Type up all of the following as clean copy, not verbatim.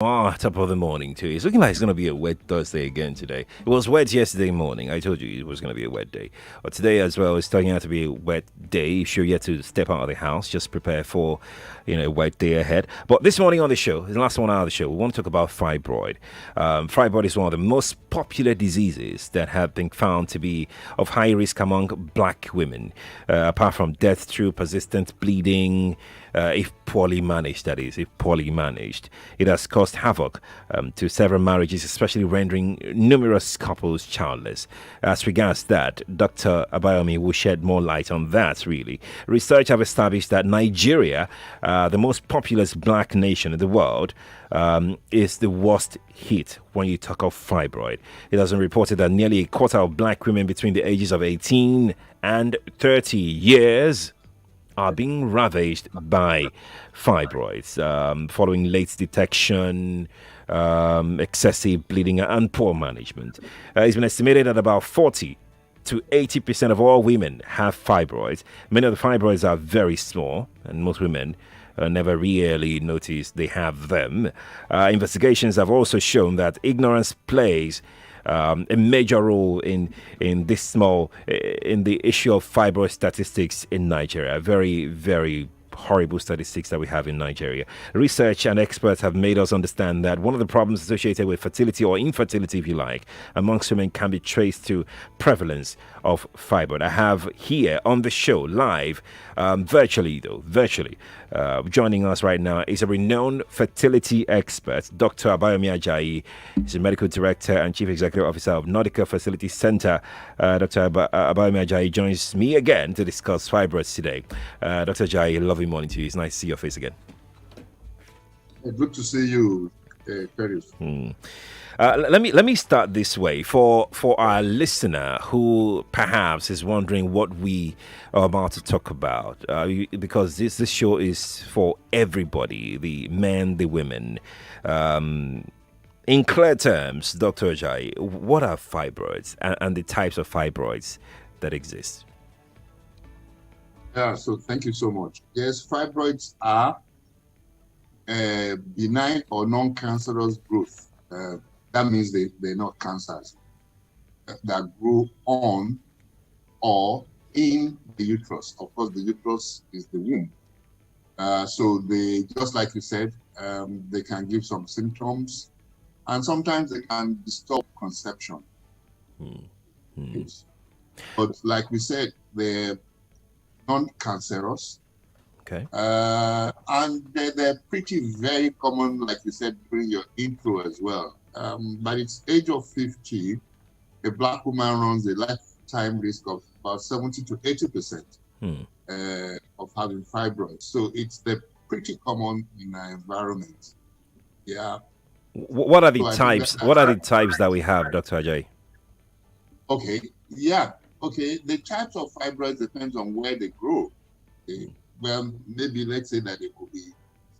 Top of the morning too. It's looking like it's going to be a wet Thursday again today. It was wet yesterday morning. I told you it was going to be a wet day. But today as well, it's turning out to be a wet day. If you're yet to step out of the house, just prepare for, a wet day ahead. But this morning on the show, the last one out of the show, we want to talk about fibroid. Fibroid is one of the most popular diseases that have been found to be of high risk among black women, apart from death through persistent bleeding. If poorly managed, that is, if poorly managed. It has caused havoc to several marriages, especially rendering numerous couples childless. As regards that, Dr. Abayomi will shed more light on that, really. Research have established that Nigeria, the most populous black nation in the world, is the worst hit when you talk of fibroid. It has been reported that nearly a quarter of black women between the ages of 18 and 30 years are being ravaged by fibroids following late detection, excessive bleeding, and poor management. It's been estimated that about 40 to 80% of all women have fibroids. Many of the fibroids are very small, and most women never really notice they have them. Investigations have also shown that ignorance plays a major role in this small in the issue of fibroid statistics in Nigeria. Very, very horrible statistics that we have in Nigeria. Research and experts have made us understand that one of the problems associated with fertility or infertility, if you like, amongst women can be traced to prevalence of fibroid. I have here on the show live, virtually, joining us right now is a renowned fertility expert, Dr. Abayomi Ajayi. He's a medical director and chief executive officer of Nordica Fertility Center. Dr. Abayomi Ajayi joins me again to discuss fibroids today. Dr. Ajayi, lovely morning to you. It's nice to see your face again. Good to see you, Terry. Let me start this way for our listener who perhaps is wondering what we are about to talk about, because this show is for everybody, the men, the women. In clear terms, Dr. Ajayi, what are fibroids and the types of fibroids that exist? Yeah, so thank you so much. Yes, fibroids are benign or non-cancerous growth. That means they're not cancers that grow on or in the uterus. Of course, the uterus is the womb. So they, just like you said, they can give some symptoms, and sometimes they can disturb conception. Yes. But like we said, they're non-cancerous. Okay. And they're pretty very common, like you said, during your intro as well. By its age of 50, a black woman runs a lifetime risk of about 70 to 80% of having fibroids. So they're pretty common in our environment. Yeah. What are the types? What are the types that we have, Dr. Ajayi? Okay. Yeah. Okay. The types of fibroids depends on where they grow. Well, maybe let's say that they could be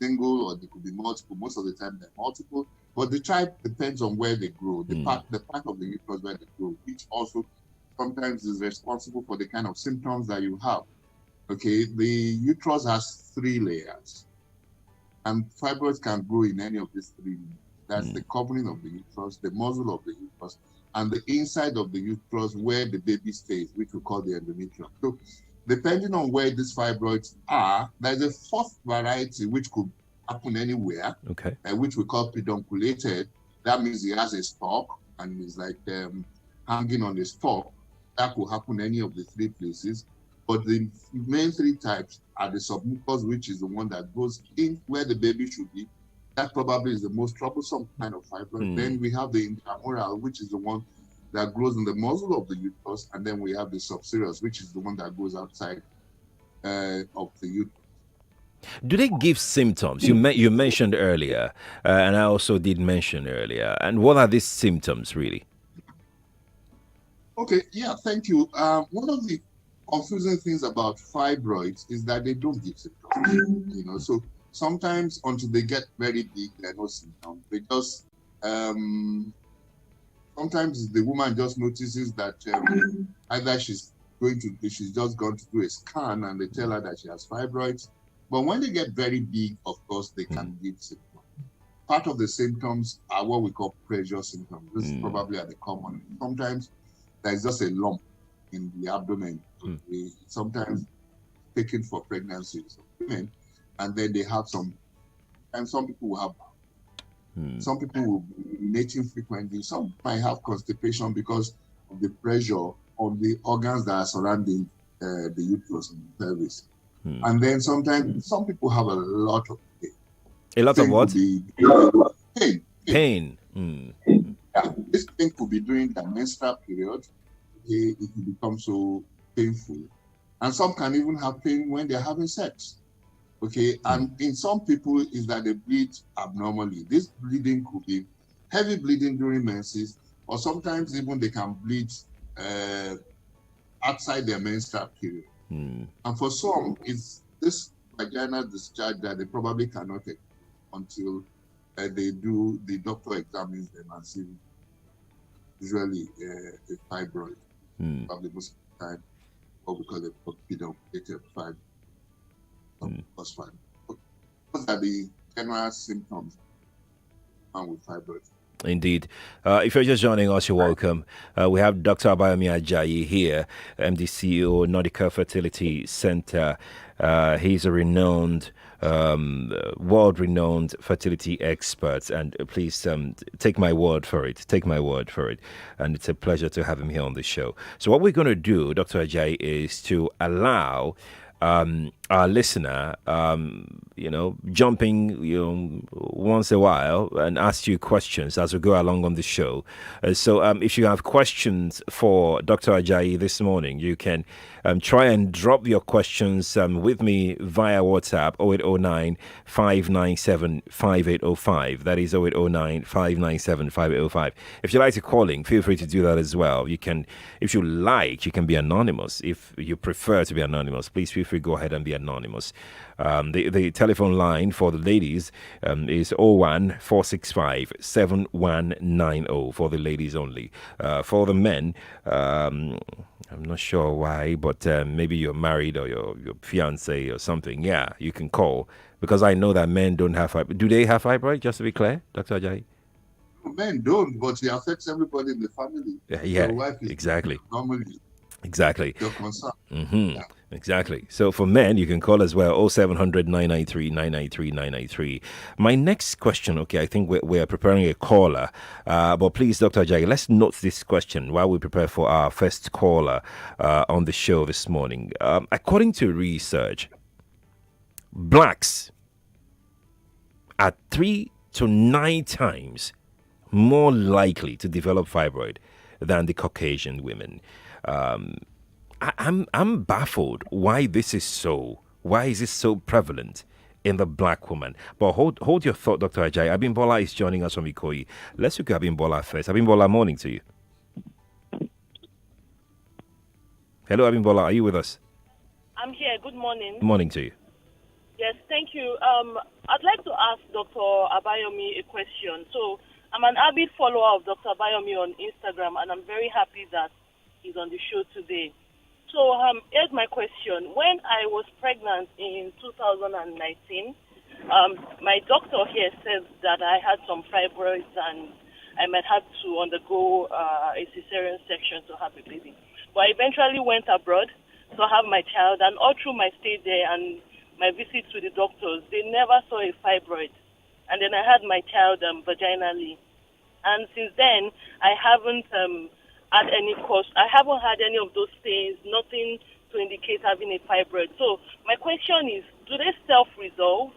single or they could be multiple. Most of the time they're multiple, but the type depends on where they grow. The part of the uterus where they grow, which also sometimes is responsible for the kind of symptoms that you have. Okay, the uterus has 3 layers, and fibroids can grow in any of these 3 layers. That's the covering of the uterus, the muzzle of the uterus, and the inside of the uterus where the baby stays, which we call the endometrium. So depending on where these fibroids are, there's a 4th variety which could happen anywhere, which we call pedunculated. That means it has a stalk and it's like hanging on the stalk. That could happen any of the 3 places. But the main 3 types are the submucous, which is the one that goes in where the baby should be. That probably is the most troublesome kind of fibroid. Then we have the intramural, which is the one that grows in the muzzle of the uterus, and then we have the subserous, which is the one that goes outside of the uterus. Do they give symptoms? You mentioned earlier, and I also did mention earlier. And what are these symptoms really? Okay, yeah, thank you. One of the confusing things about fibroids is that they don't give symptoms. So sometimes until they get very big, there are no symptoms. They just sometimes the woman just notices that either she's just gone to do a scan and they tell her that she has fibroids. But when they get very big, of course, they can give symptoms. part of the symptoms are what we call pressure symptoms. This is probably at the common. Sometimes there's just a lump in the abdomen. Sometimes taken for pregnancy, women, and then they have some, and some people will have, some people will be urinating frequently. Some might have constipation because of the pressure on the organs that are surrounding the uterus and the pelvis. And then sometimes some people have a lot of pain. A lot of what? Pain. Yeah, this pain could be during the menstrual period. It will become so painful. And some can even have pain when they're having sex. Okay, and in some people is that they bleed abnormally. This bleeding could be heavy bleeding during menses, or sometimes even they can bleed outside their menstrual period. And for some, it's this vaginal discharge that they probably cannot take until the doctor examines them and see usually a fibroid. Probably most of the time, what we call a pediatric fibroid. Those are the general symptoms with fibroid. Indeed. If you're just joining us, you're welcome. We have Dr. Abayomi Ajayi here, MD CEO, Nordica Fertility Center. He's a renowned, world-renowned fertility expert. And please take my word for it. Take my word for it. And it's a pleasure to have him here on the show. So what we're going to do, Dr. Ajayi, is to allow our listener, jumping, once a while and ask you questions as we go along on the show. So if you have questions for Dr. Ajayi this morning, you can try and drop your questions with me via WhatsApp 0809 597 5805. That is 0809 597 5805. If you like to calling, feel free to do that as well. You can, if you like, you can be anonymous. If you prefer to be anonymous, please feel free to go ahead and be anonymous. The telephone line for the ladies is 01 465 7190 for the ladies only. For the men, I'm not sure why, but maybe you're married or your fiance or something. Yeah, you can call, because I know that men don't have fibroid. Do they have fibroid, just to be clear, Dr. Ajayi? Men don't, but it affects everybody in the family. Yeah, Your wife is exactly. Normally. Exactly. Your concern. Yeah. Exactly. So for men, you can call as well 0700 993 993 993. My next question, okay, I think we're preparing a caller, but please, Dr. Ajayi, let's note this question while we prepare for our first caller on the show this morning. According to research, blacks are 3 to 9 times more likely to develop fibroid than the Caucasian women. I'm baffled why this is so. Why is this so prevalent in the black woman? But hold your thought, Dr. Ajayi. Abimbola is joining us from Ikoyi. Let's look at Abimbola first. Abimbola, morning to you. Hello, Abimbola. Are you with us? I'm here. Good morning. Morning to you. Yes, thank you. I'd like to ask Dr. Abayomi a question. So I'm an avid follower of Dr. Abayomi on Instagram, and I'm very happy that he's on the show today. So here's my question. When I was pregnant in 2019, my doctor here said that I had some fibroids and I might have to undergo a cesarean section to have a baby. But I eventually went abroad to have my child, and all through my stay there and my visits to the doctors, they never saw a fibroid. And then I had my child vaginally. And since then, I haven't had any cause. I haven't had any of those things, nothing to indicate having a fibroid. So my question is, do they self-resolve,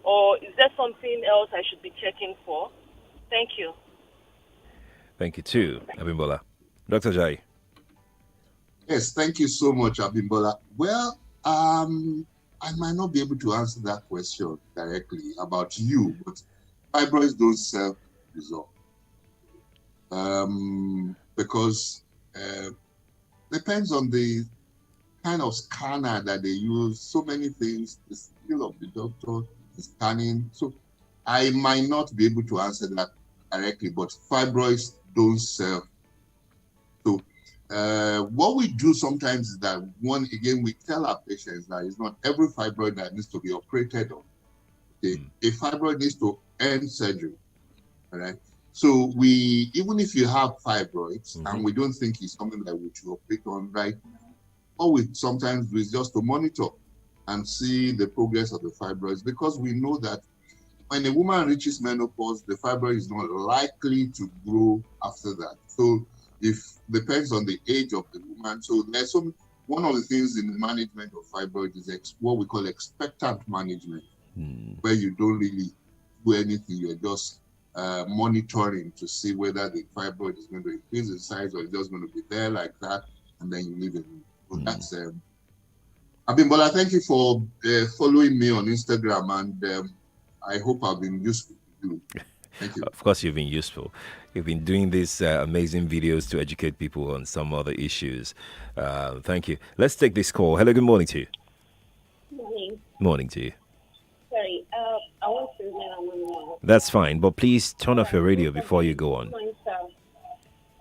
or is there something else I should be checking for? Thank you. Thank you too, Abimbola. Dr. Ajayi. Yes, thank you so much, Abimbola. Well, I might not be able to answer that question directly about you, but fibroids don't self-resolve. Because depends on the kind of scanner that they use, so many things, the skill of the doctor, the scanning. So I might not be able to answer that directly, but fibroids don't self. So what we do sometimes is that, we tell our patients that it's not every fibroid that needs to be operated on. Okay? A fibroid needs to and surgery. All right. So even if you have fibroids and we don't think it's something that we should operate on right now, all we sometimes do is just to monitor and see the progress of the fibroids, because we know that when a woman reaches menopause, the fibroid is not likely to grow after that. So if depends on the age of the woman. So there's one of the things in the management of fibroid is what we call expectant management, where you don't really do anything. You're just monitoring to see whether the fibroid is going to increase in size or it's just going to be there like that, and then you leave it. So that's Abimbola, thank you for following me on Instagram, and I hope I've been useful to you. Thank you. Of course, you've been useful. You've been doing these amazing videos to educate people on some other issues. Thank you. Let's take this call. Hello, good morning to you. Morning. Morning to you. Sorry, I want to know. That's fine, but please turn off your radio before you go on.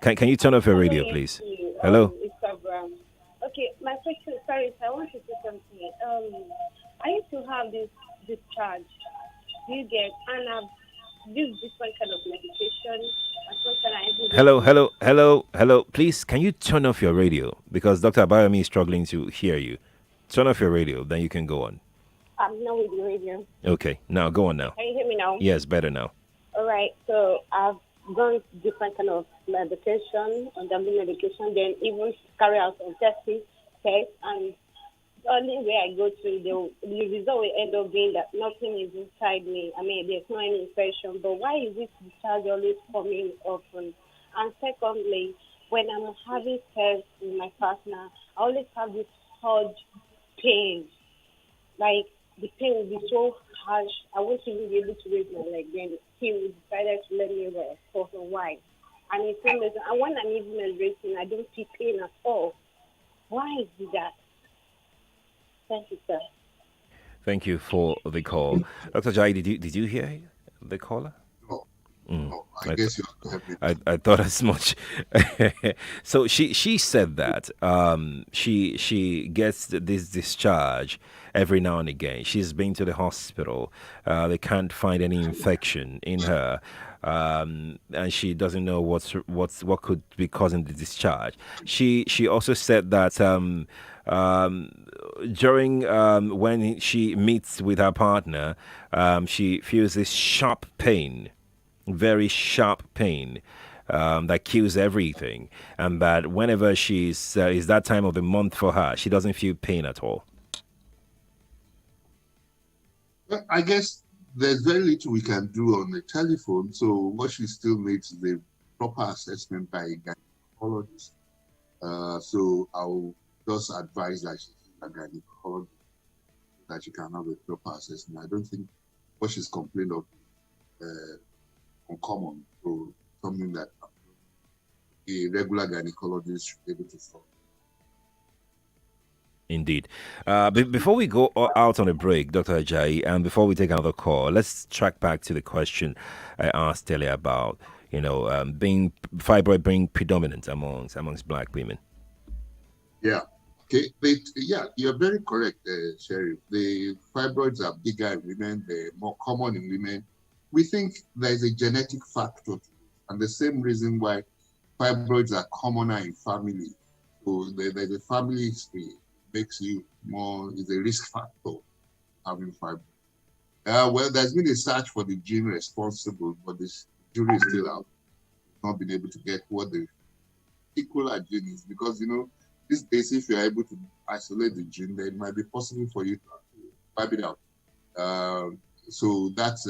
Can you turn off your radio, please? Hello? Instagram. Okay, my question, sorry, I want to say something. I used to have this discharge. Do you get, and I've used different kind of medication. Hello. Please, can you turn off your radio? Because Dr. Abayomi is struggling to hear you. Turn off your radio, then you can go on. I'm not with the radio. Okay, now go on now. Can you hear me now? Yes, better now. All right, so I've gone different kind of medication, underlying medication, then even carry out some testing tests, and only where I go to, the result will end up being that nothing is inside me. I mean, there's no any infection, but why is this discharge always coming often? And secondly, when I'm having sex with my partner, I always have this hard pain. Like, the pain will be so harsh, I won't even be able to raise my leg. Then he decided to let me rest for a while. And it's same reason. And when I'm even racing, I don't feel pain at all. Why is it that? Thank you, sir. Thank you for the call. Dr. Ajayi, did you hear the caller? No, I guess you I thought as much. So she said that she gets this discharge every now and again. She's been to the hospital. They can't find any infection in her, and she doesn't know what could be causing the discharge. She also said that during when she meets with her partner, she feels this sharp pain. Very sharp pain that kills everything, and that whenever she's is that time of the month for her, she doesn't feel pain at all. Well, I guess there's very little we can do on the telephone, so what she still needs is the proper assessment by a gynecologist. So I'll just advise that she's a gynecologist, that she can have a proper assessment. I don't think what she's complained of uncommon, so something that a regular gynecologist should be able to solve. Indeed. Before we go out on a break, Dr. Ajayi, and before we take another call, let's track back to the question I asked earlier about, being fibroid being predominant amongst Black women. Yeah. Okay. You're very correct, Sheriff. The fibroids are bigger in women. They're more common in women. We think there's a genetic factor to it, and the same reason why fibroids are commoner in family. So there's a family history makes you more, is a risk factor having fibroids. Well, there's been a search for the gene responsible, but this jury is still out. Not been able to get what the particular gene is, because these days, if you're able to isolate the gene, then it might be possible for you to wipe it out. So that's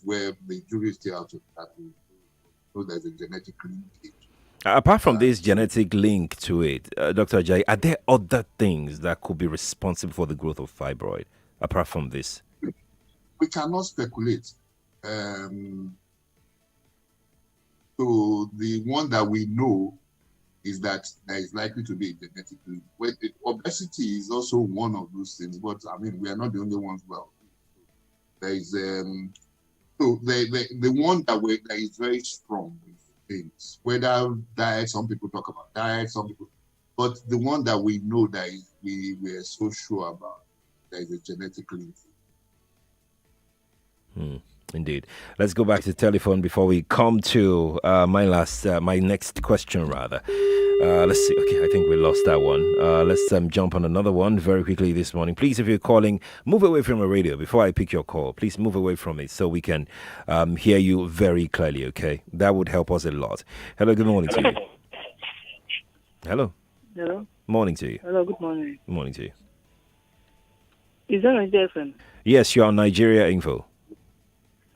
where the jury is still out of that. So there's a genetic linkage. Apart from this genetic link to it, Dr. Ajayi, are there other things that could be responsible for the growth of fibroid, apart from this? We cannot speculate. So the one that we know is that there is likely to be a genetic link. Obesity is also one of those things, but we are not the only ones. Well, there is so the one that is very strong with things, whether diet, some people talk about diet, some people, but the one that we know that we are so sure about, there is a genetic link. Indeed. Let's go back to the telephone before we come to my next question, rather. Let's see. Okay, I think we lost that one. Let's jump on another one very quickly this morning. Please, if you're calling, move away from the radio before I pick your call. Please move away from it so we can hear you very clearly, okay? That would help us a lot. Hello, good morning to you. Hello. Hello. Morning to you. Hello, good morning. Morning to you. Is that Nigeria FM? Yes, you're on Nigeria Info.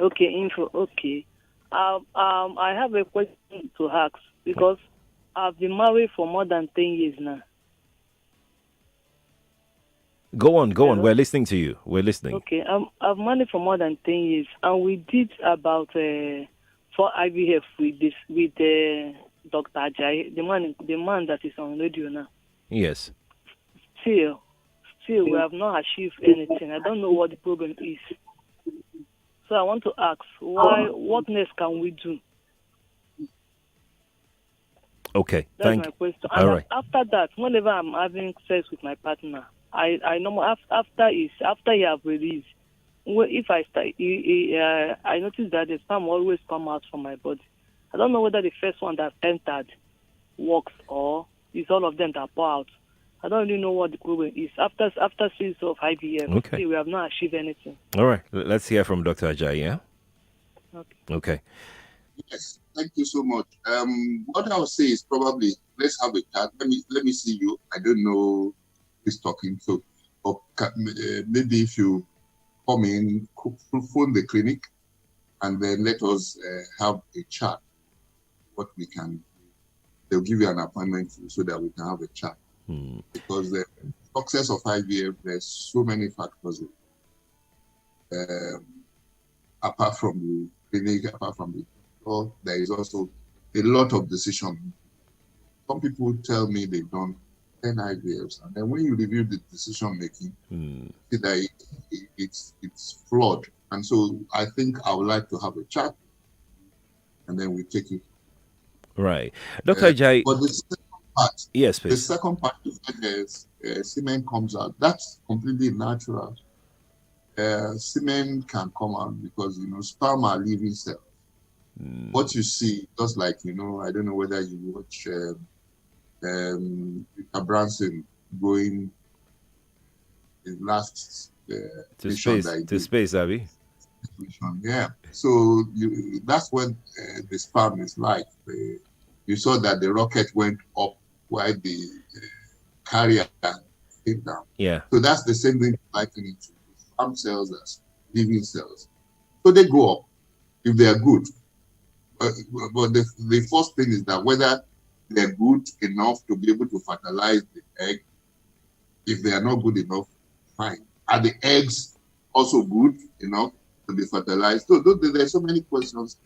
Okay, info. Okay. I have a question to ask because I've been married for more than 10 years now. Go on. Hello? We're listening to you. We're listening. Okay, I've married for more than 10 years, and we did about 4 IVF with Dr. Ajayi, the man that is on radio now. Yes. Still, we have not achieved anything. I don't know what the problem is. So I want to ask, what next can we do? Okay, That's my question. And all right. after that, whenever I'm having sex with my partner, I know after he have released, if I start, I notice that the sperm always come out from my body. I don't know whether the first one that entered works or it's all of them that pour out. I don't really know what the problem is. After series of IVF, Okay. we have not achieved anything. All right. Let's hear from Dr. Ajayi, yeah? Okay. Yes, thank you so much. What I would say is probably let's have a chat. Let me see you. I don't know who's talking, so maybe if you come in, phone the clinic, and then let us have a chat. What we can, they'll give you an appointment so that we can have a chat. Because the success of IVF, there's so many factors. Apart from the clinic, apart from the there is also a lot of decision. Some people tell me they've done 10 IVFs, and then when you review the decision making, see that it's flawed. And so I think I would like to have a chat, and then we take it. Right, Dr. Ajayi. But the second part, yes, please. The second part is semen comes out. That's completely natural. Semen can come out because sperm are living cells. What you see, just like I don't know whether you watch Branson going in last to space, Abby. Yeah. So that's when the sperm is like. You saw that the rocket went up while the carrier came down. Yeah. So that's the same thing likening to sperm cells as living cells. So they go up if they are good. But the first thing is that whether they're good enough to be able to fertilize the egg. If they are not good enough, fine. Are the eggs also good enough to be fertilized? So there's so many questions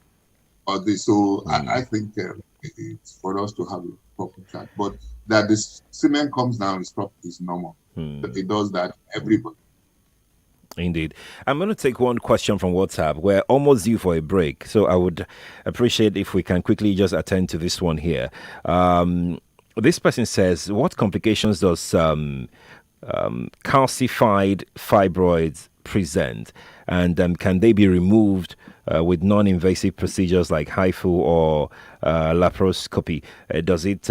about this. So I think it's for us to have a proper chat. But that the semen comes down is normal. But it does that everybody. Indeed. I'm going to take one question from WhatsApp. We're almost due for a break, so I would appreciate if we can quickly just attend to this one here. This person says, what complications does calcified fibroids present? And can they be removed with non-invasive procedures like HIFU or laparoscopy? Does it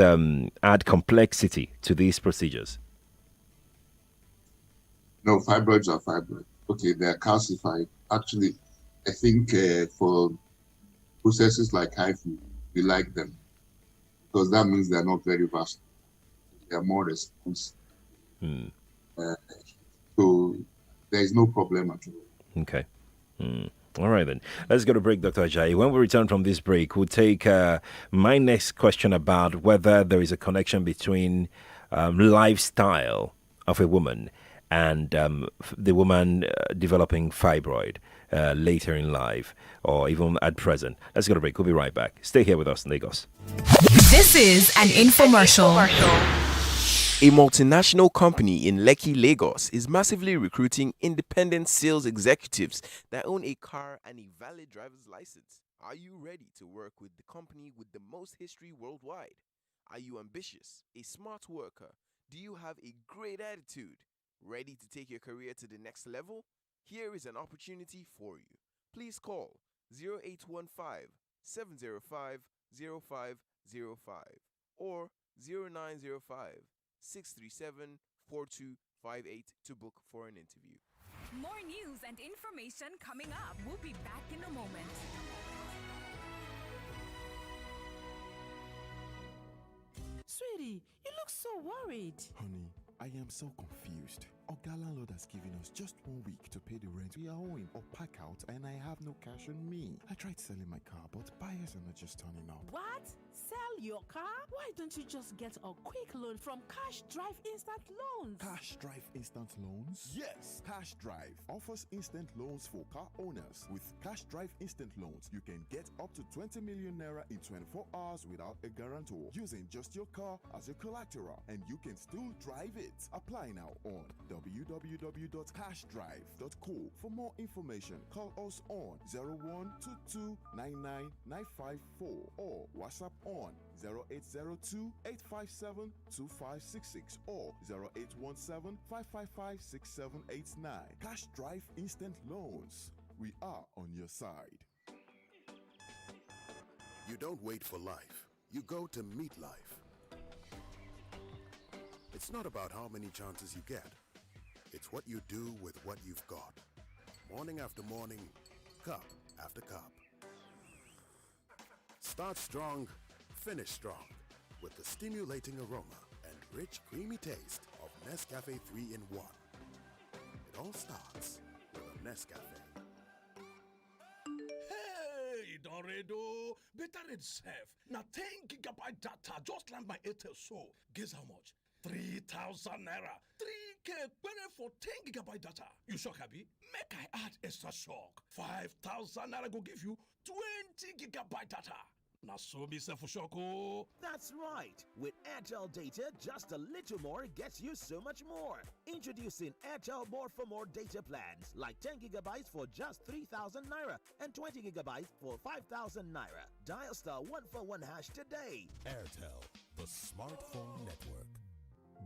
add complexity to these procedures? No, fibroids are fibroids. Okay, they are calcified. Actually, I think for processes like HIFU, we like them because that means they're not very vast. They are more responsive. So there is no problem at all. Okay. All right, then. Let's go to break, Dr. Ajayi. When we return from this break, we'll take my next question about whether there is a connection between lifestyle of a woman and the woman developing fibroid later in life or even at present. Let's go to break. We'll be right back. Stay here with us, Lagos. This is an infomercial. A multinational company in Lekki, Lagos is massively recruiting independent sales executives that own a car and a valid driver's license. Are you ready to work with the company with the most history worldwide? Are you ambitious, a smart worker? Do you have a great attitude? Ready to take your career to the next level? Here is an opportunity for you. please call 0815 705 0505 or 0905 637 4258 to book for an interview. More news and information coming up. We'll be back in a moment. Sweetie, you look so worried. Honey, I am so confused. Our landlord has given us just 1 week to pay the rent we are owing or pack out, and I have no cash on me. I tried selling my car, but buyers are not just turning up. What? Sell your car? Why don't you just get a quick loan from Cash Drive Instant Loans? Cash Drive Instant Loans? Yes, Cash Drive offers instant loans for car owners. With Cash Drive Instant Loans, you can get up to 20 million naira in 24 hours without a guarantor, using just your car as your collateral, and you can still drive it. Apply now on www.cashdrive.co. For more information, call us on 0122999954 or WhatsApp on 0802-857-2566 or 0817-555-6789. Cash Drive Instant Loans. We are on your side. You don't wait for life. You go to meet life. It's not about how many chances you get. It's what you do with what you've got. Morning after morning, cup after cup. Start strong, finish strong with the stimulating aroma and rich, creamy taste of Nescafe 3-in-1. It all starts with a Nescafe. Hey, Doredo, better itself. Now 10 gigabyte data just land my Airtel so. Guess how much? 3,000 naira. 3K better for 10 gigabyte data. You shock, Abi? Make I add extra shock. 5,000 naira go give you 20 gigabyte data. Now so be self for shock. Oh. That's right. With Airtel data, just a little more gets you so much more. Introducing Airtel More for More data plans, like 10 gigabytes for just 3,000 naira and 20 gigabytes for 5,000 naira. Dial *141# today. Airtel, the smartphone network.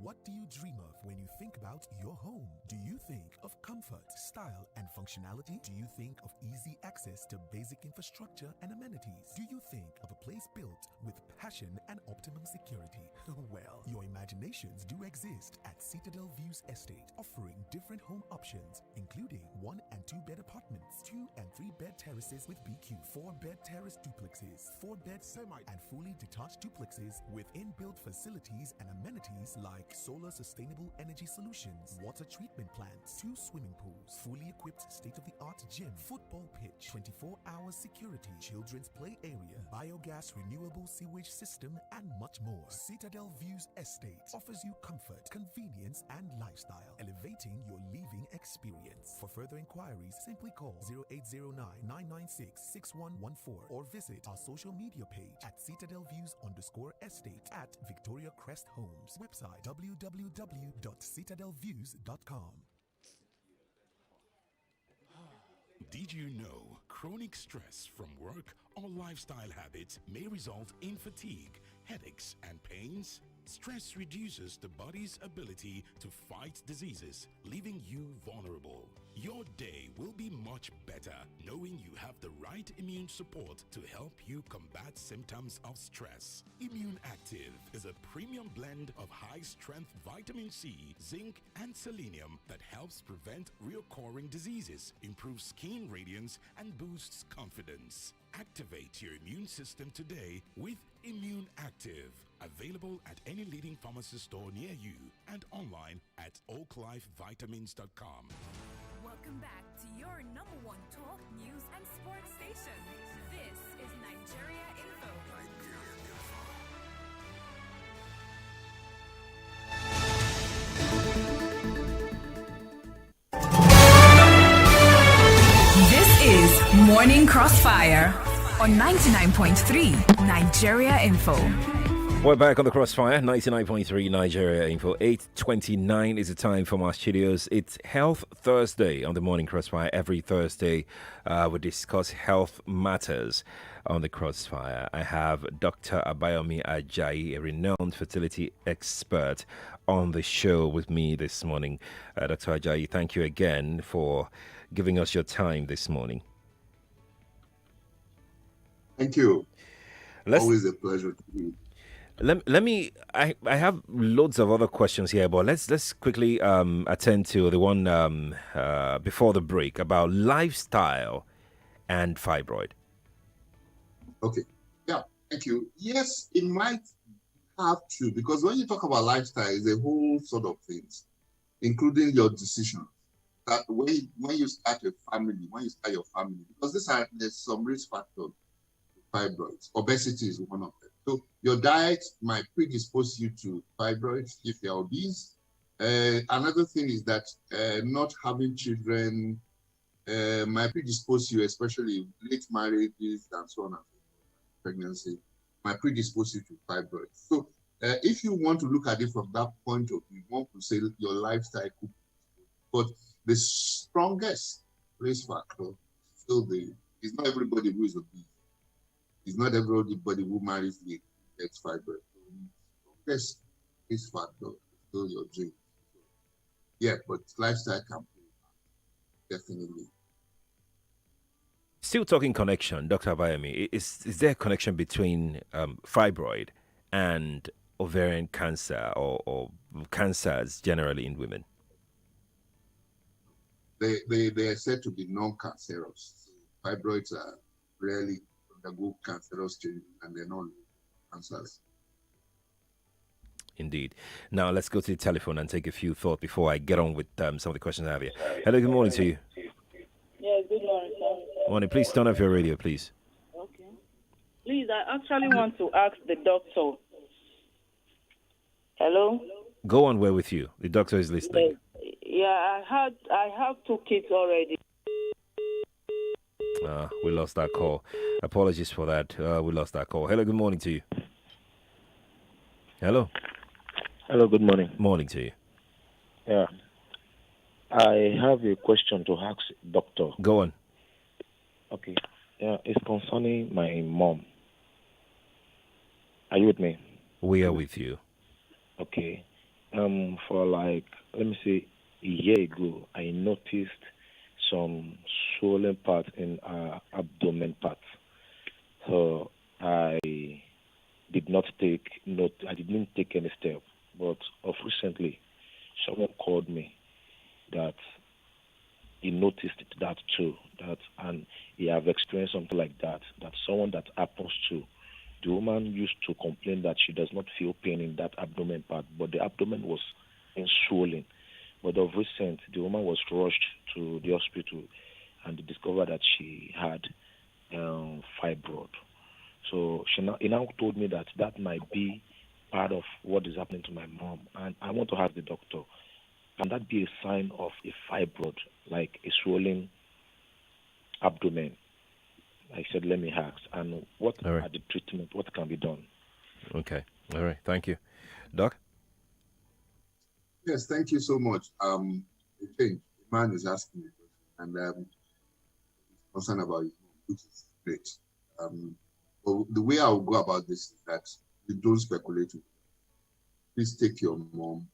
What do you dream of when you think about your home? Do you think of comfort, style, and functionality? Do you think of easy access to basic infrastructure and amenities? Do you think of a place built with passion and optimum security? Well, your imaginations do exist at Citadel Views Estate, offering different home options, including 1 and 2 bed apartments, 2 and 3 bed terraces with BQ, 4 bed terrace duplexes, 4 bed semi and fully detached duplexes with inbuilt facilities and amenities like solar sustainable energy solutions, water treatment plants, 2 swimming pools, fully equipped state-of-the-art gym, football pitch, 24-hour security, children's play area, biogas renewable sewage system, and much more. Citadel Views Estate offers you comfort, convenience, and lifestyle, elevating your living experience. For further inquiries, simply call 0809-996-6114 or visit our social media page at Citadel Views_Estate at Victoria Crest Homes. Website www.citadelviews.com. Did you know chronic stress from work or lifestyle habits may result in fatigue, headaches, and pains? Stress reduces the body's ability to fight diseases, leaving you vulnerable. Your day will be much better knowing you have the right immune support to help you combat symptoms of stress. Immune Active is a premium blend of high-strength vitamin C, zinc, and selenium that helps prevent recurring diseases, improves skin radiance, and boosts confidence. Activate your immune system today with Immune Active. Available at any leading pharmacy store near you and online at oaklifevitamins.com. Welcome back to your number one talk, news, and sports station. This is Nigeria Info. This is Morning Crossfire on 99.3 Nigeria Info. We're back on the Crossfire, 99.3 Nigeria Info. 8:29 is the time from our studios. It's Health Thursday on the Morning Crossfire. Every Thursday, we discuss health matters on the Crossfire. I have Dr. Abayomi Ajayi, a renowned fertility expert, on the show with me this morning. Dr. Ajayi, thank you again for giving us your time this morning. Thank you. Let's Always a pleasure to be. let me I have loads of other questions here, but let's quickly attend to the one before the break about lifestyle and fibroid. Okay. Yeah. Thank you. Yes, it might have to, because when you talk about lifestyle, it's a whole sort of things, including your decision. That when you start a family, when you start your family, because there's some risk factors to fibroids. Obesity is one of them. So your diet might predispose you to fibroids if you're obese. Another thing is that not having children might predispose you, especially late marriages and so on and so forth, pregnancy, might predispose you to fibroids. So if you want to look at it from that point of view, one could say your lifestyle could, but the strongest risk factor is still it's not everybody who is obese. It's not everybody who marries gets fibroid. So the strongest risk factor is still your genes. Yeah, but lifestyle can play definitely. Still talking connection, Dr. Abayomi. Is there a connection between fibroid and ovarian cancer or cancers generally in women? They are said to be non-cancerous. So fibroids are rarely undergo cancerous changes, and they're not cancers. Indeed. Now let's go to the telephone and take a few thoughts before I get on with some of the questions I have here. Hello, good morning to you. Yes, good morning, sir. Morning. Please turn off your radio, please. Okay. Please, I actually want to ask the doctor. Hello? Go on, we're with you. The doctor is listening. Yeah, I have 2 kids already. We lost that call. Apologies for that. We lost that call. Hello, good morning to you. Hello. Hello, good morning. Morning to you. Yeah. I have a question to ask doctor. Go on. Okay. Yeah, it's concerning my mom. Are you with me? We are with you. Okay. For like, let me say, a year ago, I noticed some swollen part in her abdomen part. So I didn't take any step. But of recently, someone called me that he noticed that too, and he have experienced something like that someone that happens to. The woman used to complain that she does not feel pain in that abdomen part, but the abdomen was swollen. But of recent, the woman was rushed to the hospital and they discovered that she had fibroid. So he now told me that might be part of what is happening to my mom. And I want to ask the doctor, can that be a sign of a fibroid, like a swollen abdomen? I said, let me ask. And what are the treatment? What can be done? Okay. All right. Thank you. Doc? Yes, thank you so much. I think the man is asking me, and concerned about it, which is great. But the way I will go about this is that you don't speculate. Please take your mom,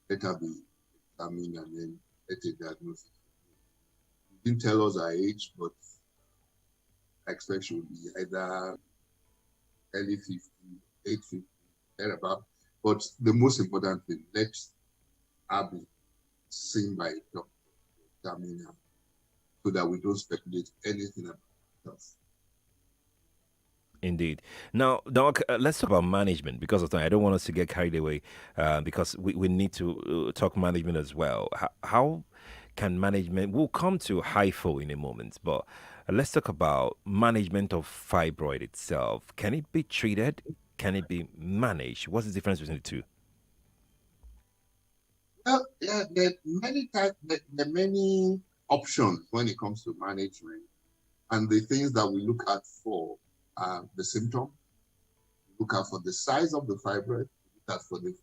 let her be examined, and then let a diagnosis. You didn't tell us her age, but I expect she will be either early 50, late 50, thereabout. But the most important thing, let her be seen by a doctor to examine her so that we don't speculate anything about us. Indeed. Now, Doc, let's talk about management because of time. I don't want us to get carried away because we need to talk management as well. How can management, we'll come to HIFO in a moment, but let's talk about management of fibroid itself. Can it be treated? Can it be managed? What's the difference between the two? Well, yeah, there are many options when it comes to management. And the things that we look at for the symptom, we look out for the size of the fibroid, we look out for the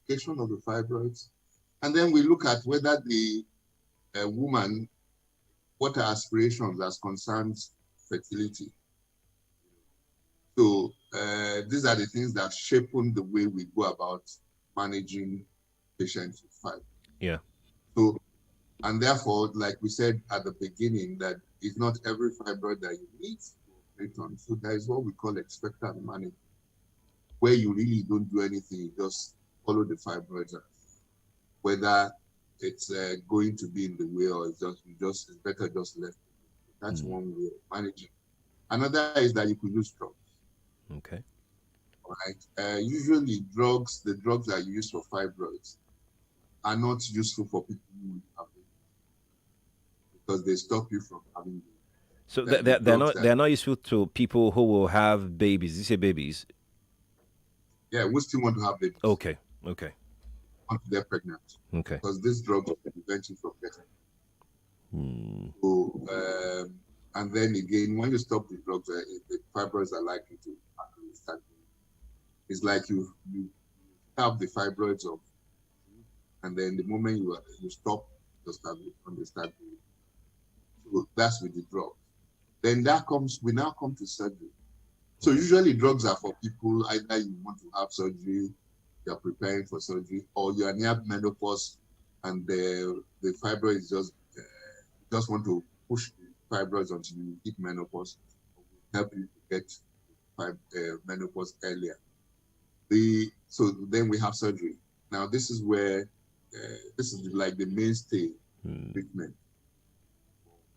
location of the fibroids, and then we look at whether the woman, what her aspirations as concerns fertility. So these are the things that shape the way we go about managing patients with fibroid. Yeah. So, and therefore, like we said at the beginning, that it's not every fibroid that you need to concentrate on. So there is what we call expectant management, where you really don't do anything, you just follow the fibroids, whether it's going to be in the way or it's better just left. That's one way of managing. Another is that you could use drugs. Okay. Right. Usually the drugs that you use for fibroids are not useful for people who have it because they stop you from having it. So they're not useful to people who will have babies. You say babies? Yeah, we still want to have babies. Okay. Once they're pregnant. Okay. Because this drug will prevent you from getting. So, and then again, when you stop the drugs, the fibroids are likely to actually start. It's like you have the fibroids of, and then the moment you stop, they start. So that's with the drug. Then we now come to surgery. So usually drugs are for people, either you want to have surgery, you're preparing for surgery, or you are near menopause and the fibroid is just want to push the fibroids until you hit menopause, help you to get menopause earlier. So then we have surgery. Now this is where this is like the mainstay treatment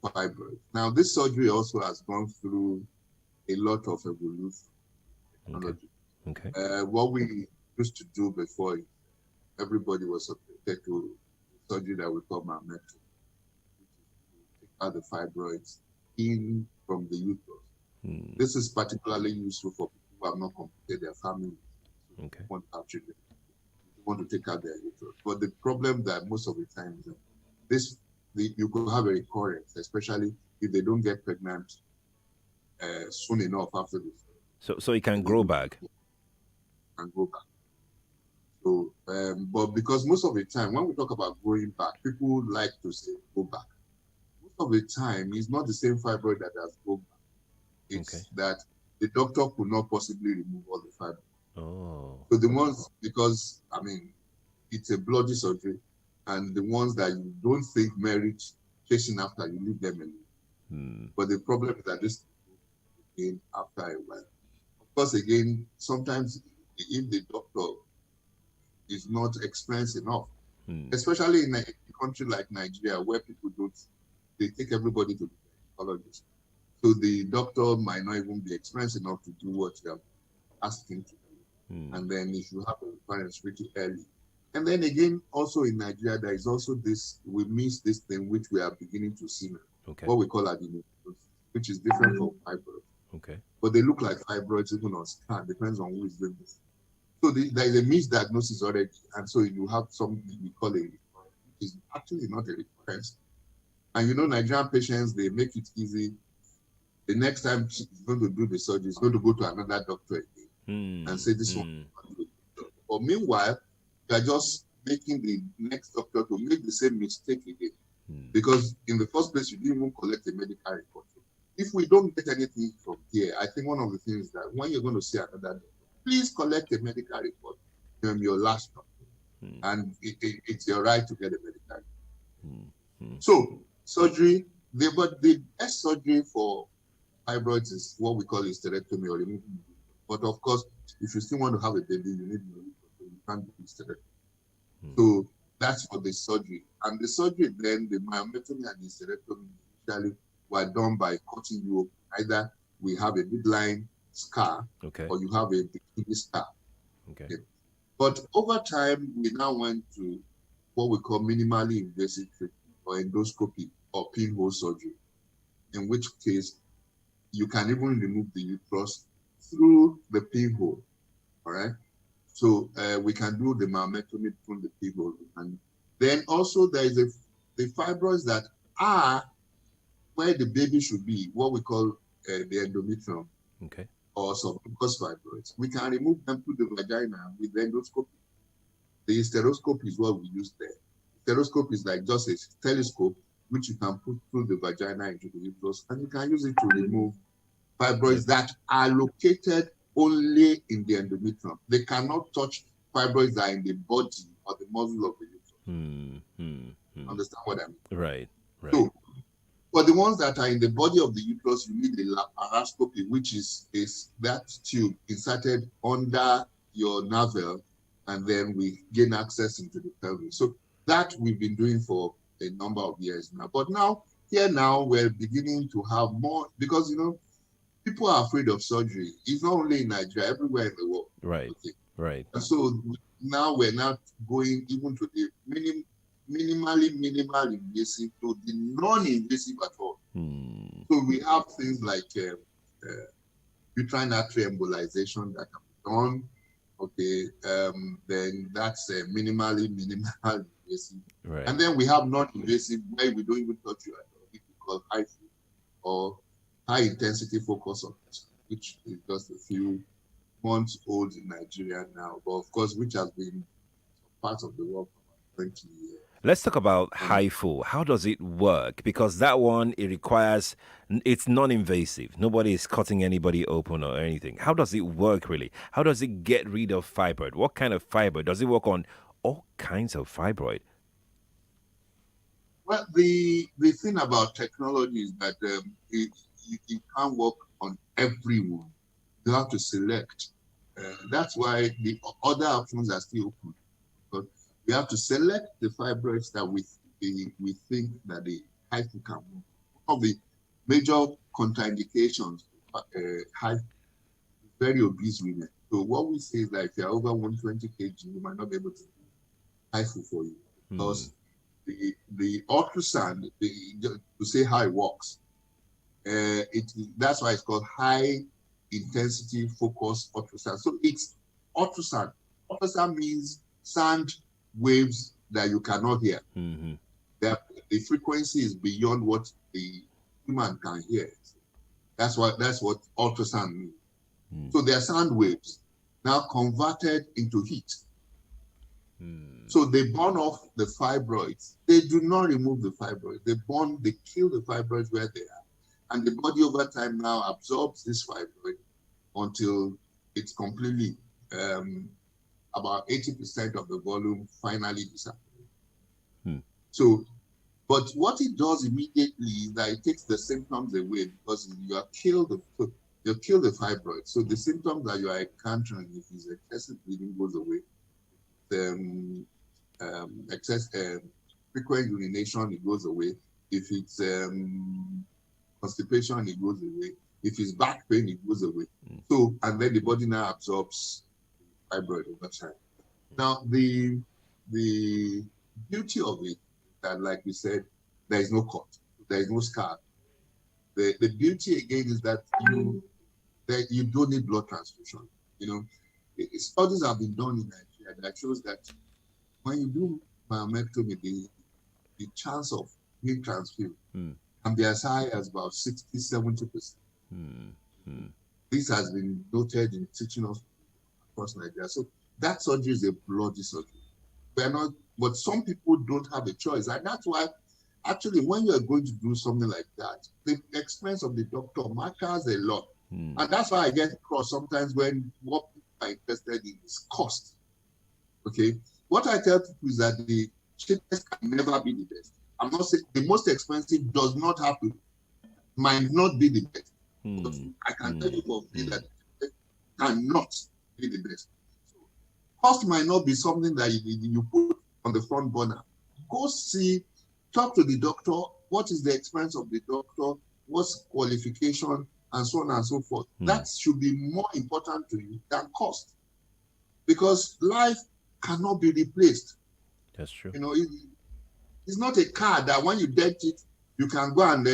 for fibroids. Now this surgery also has gone through a lot of evolution technology. Okay. What we used to do before, everybody was subjected to surgery that we call mammectomy, take out the fibroids in from the uterus. This is particularly useful for people who have not completed their family. Okay. Want to have children, want to take out their uterus. But the problem that most of the time is you could have a recurrence, especially if they don't get pregnant soon enough after this. So it can grow back. And go back. So, but because most of the time when we talk about growing back, people like to say go back. Most of the time, it's not the same fibroid that has grown back. It's that the doctor could not possibly remove all the fibroid. Oh. So the ones, because it's a bloody surgery, and the ones that you don't think merit chasing after, you leave them alone. But the problem is that this again after a while. Of course, again, sometimes if the doctor is not experienced enough, especially in a country like Nigeria, where people they take everybody to the gynecologist. So the doctor might not even be experienced enough to do what you're asking to do. And then if you have a recurrence pretty early. And then again, also in Nigeria, there is also we miss this thing which we are beginning to see now, what we call adenomyosis, which is different from fibroids. Okay. But they look like fibroids even on scan, depends on who is doing this. So there is a misdiagnosis already, and so you have something we call a recurrence, which is actually not a recurrence. And Nigerian patients, they make it easy. The next time she's going to do the surgery, she's going to go to another doctor again and say this one. But meanwhile, you are just making the next doctor to make the same mistake again. Because in the first place, you didn't even collect a medical report. If we don't get anything from here, I think one of the things that when you're going to see another doctor, please collect a medical report from your last doctor. And it's your right to get a medical report. So, surgery, but the best surgery for fibroids is what we call hysterectomy or removing. But of course, if you still want to have a baby, you need to you can't do hysterectomy. So that's for the surgery. And the surgery then, the myomectomy and the hysterectomy initially were done by cutting you open. Either we have a midline scar or you have a bikini scar. Okay. But over time, we now went to what we call minimally invasive treatment or endoscopy or pinhole surgery, in which case you can even remove the uterus through the pinhole. All right. So we can do the myomectomy through the pinhole. And then also there is the fibroids that are where the baby should be, what we call the endometrium. Okay. Or submucous fibroids. We can remove them through the vagina with endoscopy. The hysteroscope is what we use there. Hysteroscope is like just a telescope which you can put through the vagina into the uterus, and you can use it to remove fibroids that are located only in the endometrium. They cannot touch fibroids that are in the body or the muscle of the uterus. Understand what I mean? Right. So For the ones that are in the body of the uterus, you need a laparoscopy, which is that tube inserted under your navel, and then we gain access into the pelvis. So that we've been doing for a number of years now. But now, we're beginning to have more, because, people are afraid of surgery. It's not only in Nigeria, everywhere in the world. Right, okay? right. And so now we're not going even to the minimal invasive to the non-invasive at all. So we have things like uterine artery embolization that can be done. Okay, then that's minimally invasive. Right. And then we have non-invasive where we don't even touch you at all, which we call HIFU, or high intensity focus ultrasound, which is just a few months old in Nigeria now, but of course, which has been part of the world for 20 years. Let's talk about HIFU. How does it work? Because that one, it's non-invasive. Nobody is cutting anybody open or anything. How does it work really? How does it get rid of fibroid? What kind of fibroid? Does it work on all kinds of fibroid? Well, the thing about technology is that you can't work on everyone. You have to select. That's why the other options are still open. But we have to select the fibroids that we think that the HIFU can work. One of the major contraindications HIFU, very obese women. So what we say is that if you're over 120 kg, you might not be able to do HIFU for you, because the ultrasound, to say how it works, that's why it's called high intensity focus ultrasound. So it's ultrasound. Ultrasound means sound waves that you cannot hear. The frequency is beyond what the human can hear. That's what ultrasound means. So they are sound waves now converted into heat. So they burn off the fibroids. They do not remove the fibroids. They kill the fibroids where they are. And the body over time now absorbs this fibroid until it's completely, about 80% of the volume finally disappears. So, but what it does immediately is that it takes the symptoms away, because you kill the fibroid. So the symptoms that you are encountering, if it's excessive bleeding, goes away. Frequent urination, it goes away. If it's constipation, it goes away. If it's back pain, it goes away. So, and then the body now absorbs fibroid over time. Now, the beauty of it, that like we said, there is no cut, there is no scar. The beauty again is that you don't need blood transfusion. Studies have been done in Nigeria that shows that when you do myomectomy, the chance of being transfused can be as high as about 60-70%. This has been noted in teaching us across Nigeria. So that surgery is a bloody surgery. But some people don't have a choice. And that's why, actually, when you're going to do something like that, the expense of the doctor matters a lot. And that's why I get cross sometimes when what people are interested in is cost. Okay? What I tell people is that the cheapest can never be the best. I'm not saying the most expensive does not have to, might not be the best. But I can tell you for free that it cannot be the best. So cost might not be something that you put on the front burner. Go talk to the doctor. What is the expense of the doctor? What's qualification? And so on and so forth. That should be more important to you than cost. Because life cannot be replaced. That's true. It's not a car that when you dent it, you can go and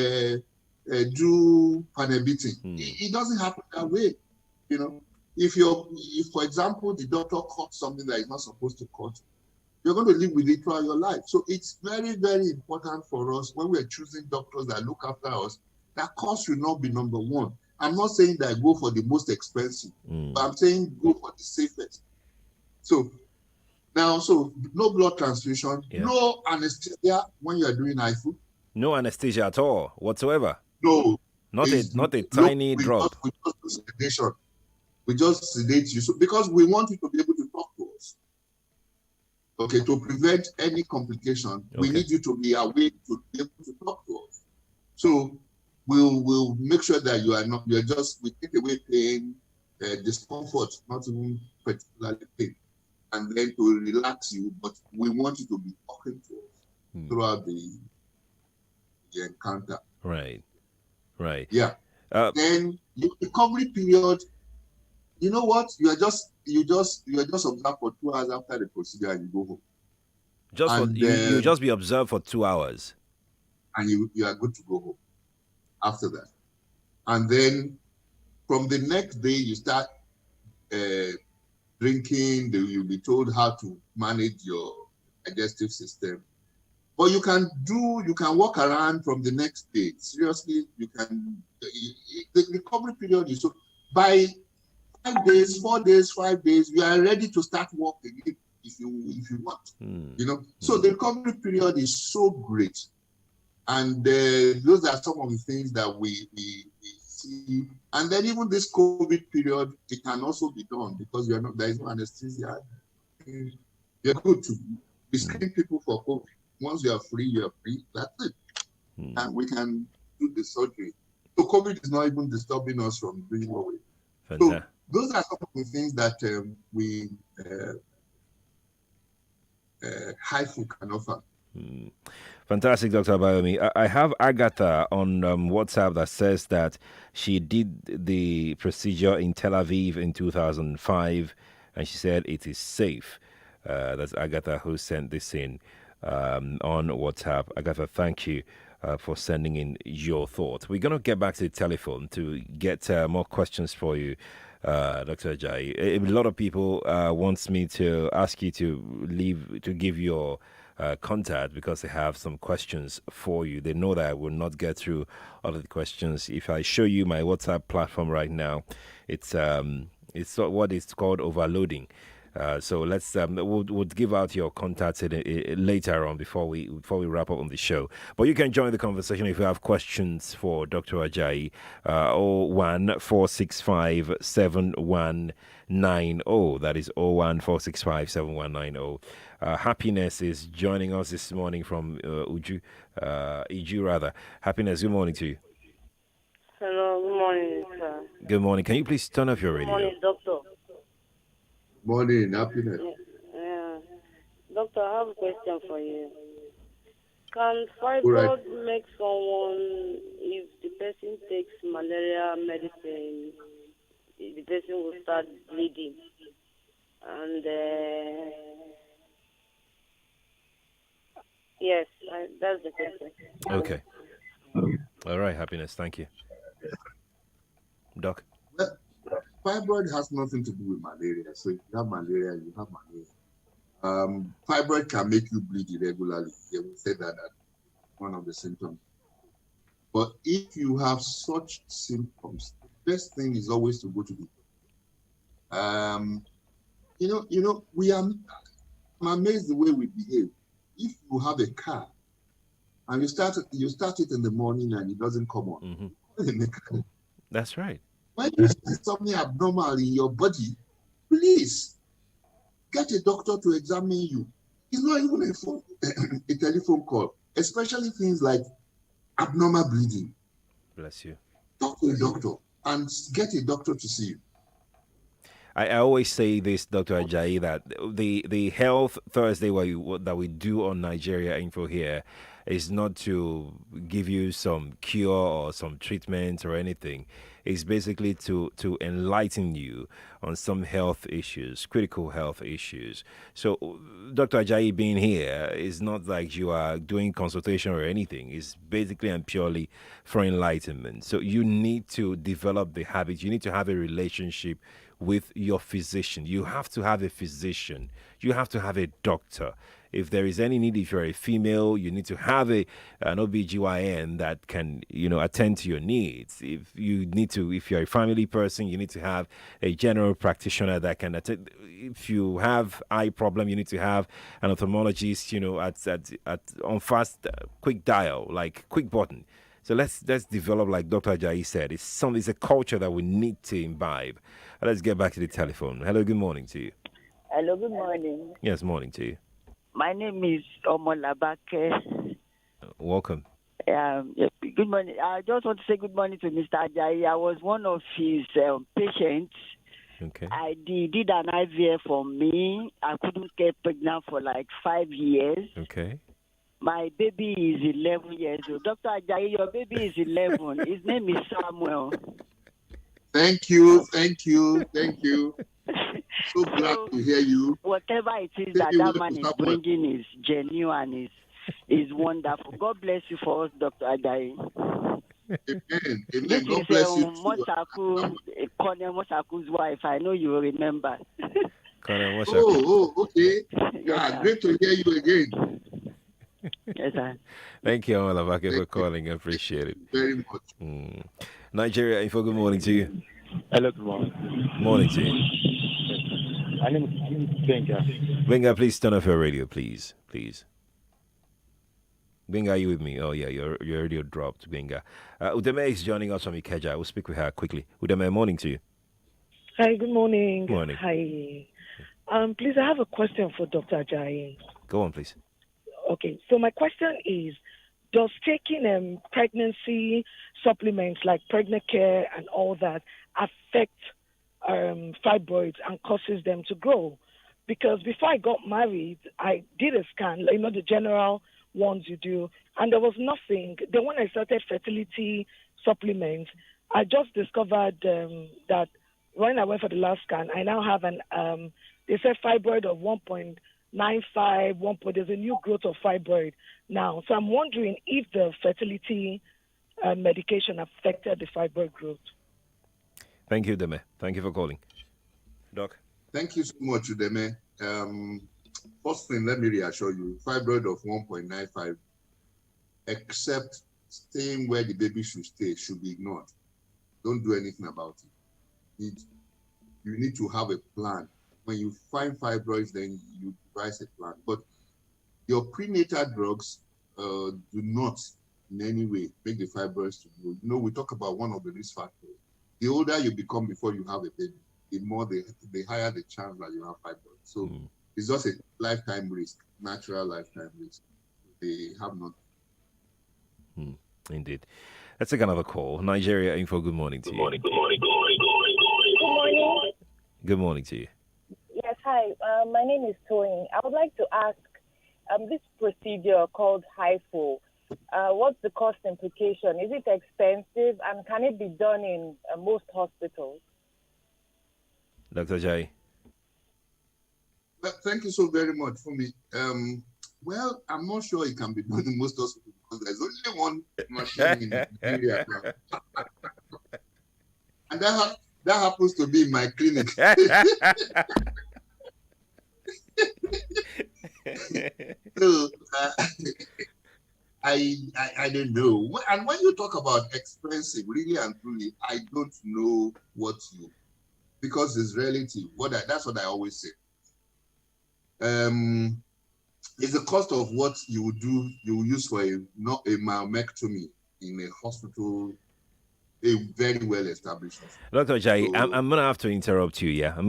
do panel beating. It doesn't happen that way. If for example the doctor cut something that is not supposed to cut, you're going to live with it throughout your life. So it's very, very important for us when we're choosing doctors that look after us, that cost should not be number one. I'm not saying that go for the most expensive, but I'm saying go for the safest. So now, no blood transfusion, no anesthesia when you're doing HIFU. No anesthesia at all, whatsoever. No. Not a tiny drop. We just do sedation. We just sedate you. So, because we want you to be able to talk to us. Okay, to prevent any complication, we need you to be awake to be able to talk to us. So we'll make sure that we take away pain, discomfort, not even particularly pain, and then to relax you. But we want you to be talking to us throughout the encounter. Right. Yeah. Then your recovery period. You know what? You are just observed for 2 hours after the procedure, and you go home. You just be observed for 2 hours, and you are good to go home after that. And then from the next day, you start drinking. You'll be told how to manage your digestive system. But you can walk around from the next day. Seriously, you can. The recovery period is so by 5 days, 4 days, 5 days, you are ready to start work again if you want. So the recovery period is so great, and those are some of the things that we see. And then even this COVID period, it can also be done because there is no anesthesia. You're good to screen people for COVID. Once you are free, that's it. And we can do the surgery. So COVID is not even disturbing us from doing what we do. So those are some of the things that we HIFU can offer. Fantastic, Dr. Abayomi. I have Agatha on WhatsApp that says that she did the procedure in Tel Aviv in 2005, and she said it is safe. That's Agatha who sent this in on WhatsApp. Agatha, thank you for sending in your thoughts. We're going to get back to the telephone to get more questions for you, Dr. Ajayi. A lot of people wants me to ask you to give your contact because they have some questions for you. They know that I will not get through all of the questions. If I show you my WhatsApp platform right now, it's what is called overloading. So let's we'll give out your contacts later on before we wrap up on the show. But you can join the conversation if you have questions for Dr. Ajayi. 014657190. That is 014657190. Happiness is joining us this morning from Iju rather. Happiness, good morning to you. Hello, good morning, sir. Good morning. Can you please turn off your radio? Good morning, doctor. Morning, happiness. Yeah. Doctor, I have a question for you. Can fibroid make someone, if the person takes malaria medicine, the person will start bleeding? And yes, that's the question. Okay. All right, happiness. Thank you. Doc? Fibroid has nothing to do with malaria. So if you have malaria, you have malaria. Fibroid can make you bleed irregularly. They will say that that's one of the symptoms. But if you have such symptoms, the best thing is always to go to the I'm amazed the way we behave. If you have a car and you start it in the morning and it doesn't come on, that's right. When you see something abnormal in your body, please get a doctor to examine you. It's not even a telephone call, especially things like abnormal bleeding. Bless you. Talk to a doctor and get a doctor to see you. I always say this, Dr. Ajayi, that the Health Thursday that we do on Nigeria Info here is not to give you some cure or some treatment or anything. It's basically to enlighten you on some health issues, critical health issues. So Dr. Ajayi being here is not like you are doing consultation or anything. It's basically and purely for enlightenment. So you need to develop the habit. You need to have a relationship with your physician. You have to have a physician. You have to have a doctor. If there is any need, if you're a female, you need to have an OBGYN that can, attend to your needs. If you're a family person, you need to have a general practitioner that can attend. If you have eye problem, you need to have an ophthalmologist, on fast, quick dial, like quick button. So let's develop, like Dr. Ajayi said, it's a culture that we need to imbibe. Let's get back to the telephone. Hello, good morning to you. Hello, good morning. Yes, morning to you. My name is Omolabake. Welcome. Yeah, good morning. I just want to say good morning to Mr. Ajayi. I was one of his patients. Okay. Did an IVF for me. I couldn't get pregnant for like 5 years. Okay. My baby is 11 years old. Dr. Ajayi, your baby is 11. His name is Samuel. Thank you. So glad to hear you. Whatever it is that man is bringing is genuine, is wonderful. God bless you for us, Dr. Ajayi. Amen. This God is bless you. Colonel Mosaku's wife. I know you will remember. Colonel Mosaku. Okay. Yes, great to hear you again. Yes, sir. Thank you, Amalabake, for calling. I appreciate it. Very much. Nigeria Info, good morning to you. Hello, good morning. Morning to you. My name is Benga. Benga, please turn off your radio, please. Benga, are you with me? Oh, yeah, your radio dropped, Benga. Udeme is joining us from Ikeja. We'll speak with her quickly. Udeme, morning to you. Hi, good morning. Morning. Hi. Please, I have a question for Dr. Ajayi. Go on, please. Okay, so my question is, does taking pregnancy supplements like pregnant care and all that affect fibroids and causes them to grow? Because before I got married, I did a scan, the general ones you do, and there was nothing. Then when I started fertility supplements, I just discovered that when I went for the last scan, I now have they said fibroid of 1.95, there's a new growth of fibroid now. So I'm wondering if the fertility medication affected the fibroid growth. Thank you, Deme. Thank you for calling. Doc? Thank you so much, Udeme. First thing, let me reassure you, fibroid of 1.95, except staying where the baby should stay, should be ignored. Don't do anything about it. You need to have a plan. When you find fibroids, then you devise a plan. But your prenatal drugs do not in any way make the fibroids to grow. We talk about one of the risk factors. The older you become before you have a baby, the more the higher the chance that you have fibroids. So it's just a lifetime risk, natural lifetime risk. They have not. Indeed. Let's take another call. Nigeria Info, good morning to you. Good morning. Good morning to you. Yes, hi. My name is Toyin. I would like to ask this procedure called HIFO. What's the cost implication? Is it expensive, and can it be done in most hospitals? Dr. Ajayi. Thank you so very much for me. Well, I'm not sure it can be done in most hospitals because there's only one machine in Nigeria now. And that happens to be in my clinic. So, I don't know. And when you talk about expensive, really and truly, I don't know because it's relative. That's what I always say. It's the cost of what you will use for a myomectomy in a hospital, a very well established hospital. Dr. Ajayi, I'm going to have to interrupt you, yeah? I'm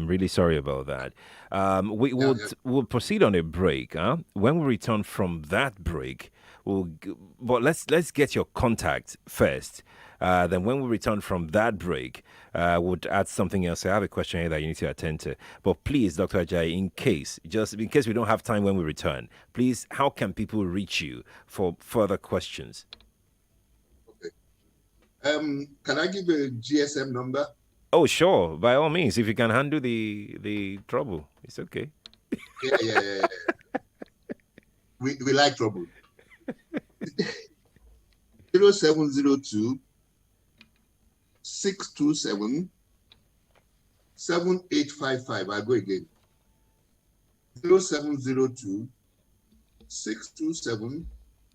really sorry about that. We'll proceed on a break. When we return from that break, but let's get your contact first. Then when we return from that break, we'll add something else. I have a question here that you need to attend to. But please, Dr. Ajayi, in case we don't have time when we return, please, how can people reach you for further questions? Can I give a GSM number? Oh, sure. By all means, if you can handle the trouble, it's okay. Yeah. We like trouble. 0702 627 7855. I'll go again. 0702 627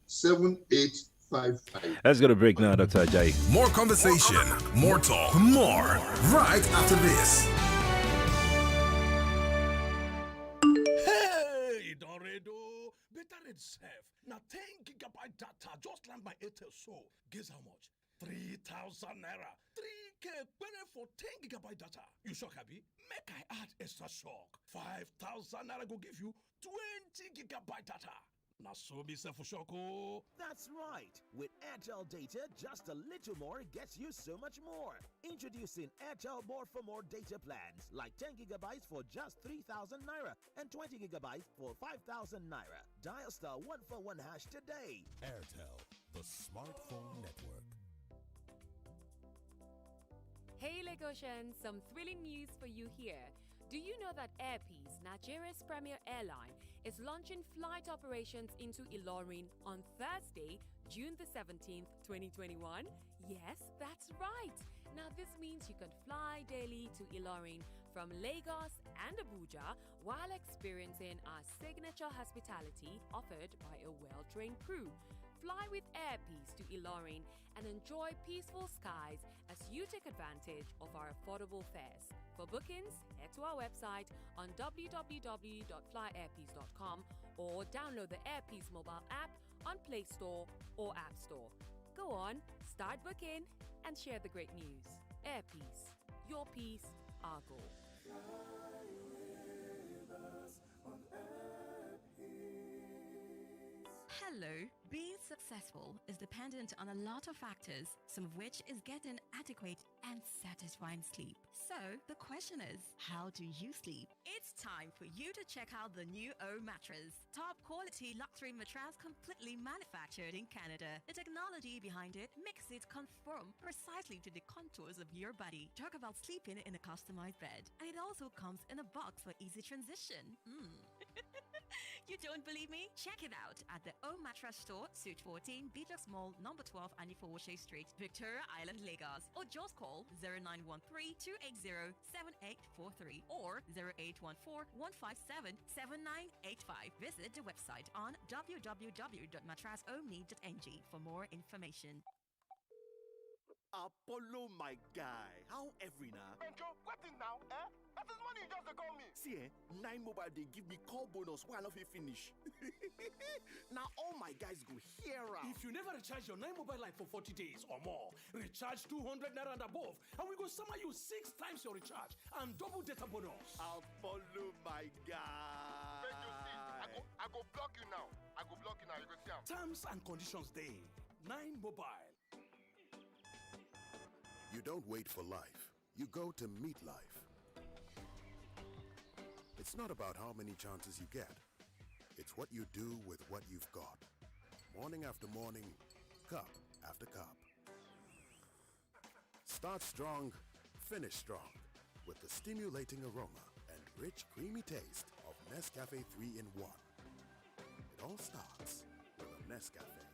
7855. Let's go to break now, Dr. Ajayi. More conversation, more talk, more right after this. Hey, Doredo, better itself. Now 10 gigabyte data just like my Airtel so. Guess how much? 3,000 naira. 3K for 10 gigabyte data. You shock, Abi? Make I add extra shock. 5,000 naira go give you 20 gigabyte data. Na so be for shoko. That's right. With Airtel data, just a little more gets you so much more. Introducing Airtel More for More data plans, like 10 gigabytes for just 3,000 naira and 20 gigabytes for 5,000 naira. Dial star 141 hash today. Airtel, the smartphone network. Hey Lagosians, some thrilling news for you here. Do you know that Air Peace, Nigeria's premier airline, is launching flight operations into Ilorin on Thursday, June the 17th, 2021? Yes, that's right. Now this means you can fly daily to Ilorin from Lagos and Abuja while experiencing our signature hospitality offered by a well-trained crew. Fly with Air Peace to Ilorin and enjoy peaceful skies as you take advantage of our affordable fares. For bookings, head to our website on www.flyairpeace.com or download the AirPeace mobile app on Play Store or App Store. Go on, start booking and share the great news. Air Peace, your peace, our goal. Hello. Being successful is dependent on a lot of factors, some of which is getting adequate and satisfying sleep. So the question is, how do you sleep? It's time for you to check out the new O mattress. Top quality luxury mattress completely manufactured in Canada. The technology behind it makes it conform precisely to the contours of your body. Talk about sleeping in a customized bed. And it also comes in a box for easy transition. You don't believe me? Check it out at the O Mattress Store, Suite 14, Beatrix Mall, number 12, Anifowoshe Street, Victoria Island, Lagos. Or just call 0913-280-7843 or 0814-157-7985. Visit the website on www.mattressomni.ng for more information. Apollo, my guy. How every now? Benjo, what in now? That is money you just call me. See, 9 Mobile, they give me call bonus while I not finish. Now all my guys go here. If you never recharge your 9 Mobile line for 40 days or more, recharge 200 naira and above, and we go summer you 6 times your recharge and double data bonus. Apollo, my guy. Benjo, see, I go block you now. I go block you now. You go see him. Terms and conditions day. 9 Mobile. You don't wait for life. You go to meet life. It's not about how many chances you get. It's what you do with what you've got. Morning after morning, cup after cup. Start strong, finish strong. With the stimulating aroma and rich, creamy taste of Nescafe 3-in-1. It all starts with a Nescafe.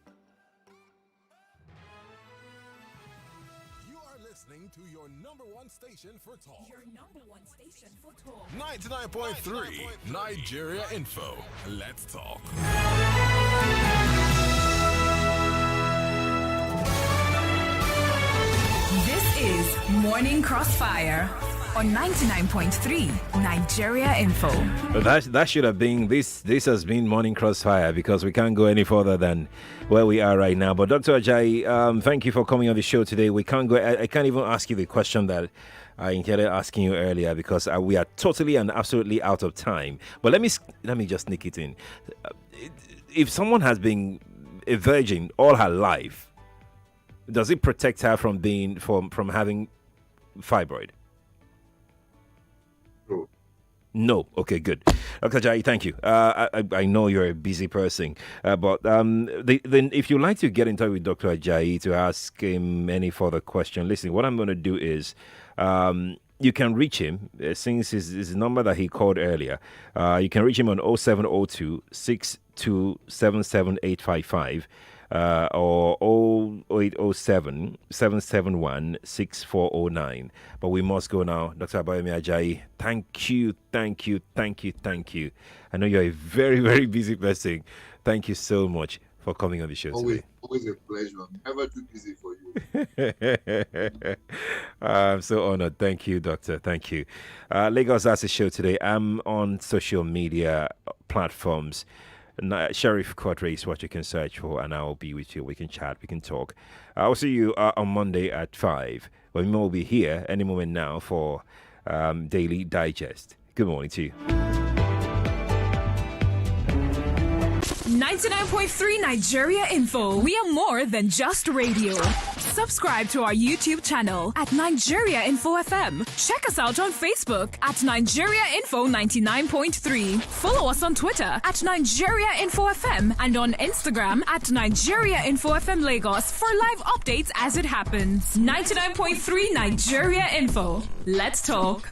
Listening to your number one station for talk. Your number one station for talk. 99.3 Nigeria Info. Let's talk. This is Morning Crossfire on 99.3 Nigeria Info. That should have been this has been Morning Crossfire, because we can't go any further than where we are right now. But Dr. Ajayi, thank you for coming on the show today. We can't go. I can't even ask you the question that I intended asking you earlier, because we are totally and absolutely out of time. But let me just sneak it in. If someone has been a virgin all her life, does it protect her from having fibroid? No. Okay, good. Dr. Ajayi, thank you. I know you're a busy person, but then if you'd like to get in touch with Dr. Ajayi to ask him any further question, listen, what I'm going to do is you can reach him, since his number that he called earlier. You can reach him on 0702 6277855 or 0807 771 6409. But we must go now. Dr. Abayomi Ajayi, thank you. I know you're a very, very busy person. Thank you so much for coming on the show today. Always a pleasure. I'm never too busy for you. I'm so honored. Thank you, Doctor. Thank you. Lagos, that's the show today. I'm on social media platforms. Sheriff Quadry is what you can search for, and I'll be with you. We can chat, we can talk. I'll see you on Monday at 5. We will be here any moment now for Daily Digest. Good morning to you. 99.3 Nigeria Info. We are more than just radio. Subscribe to our YouTube channel at Nigeria Info FM. Check us out on Facebook at Nigeria Info 99.3. Follow us on Twitter at Nigeria Info FM and on Instagram at Nigeria Info FM Lagos for live updates as it happens. 99.3 Nigeria Info. Let's talk.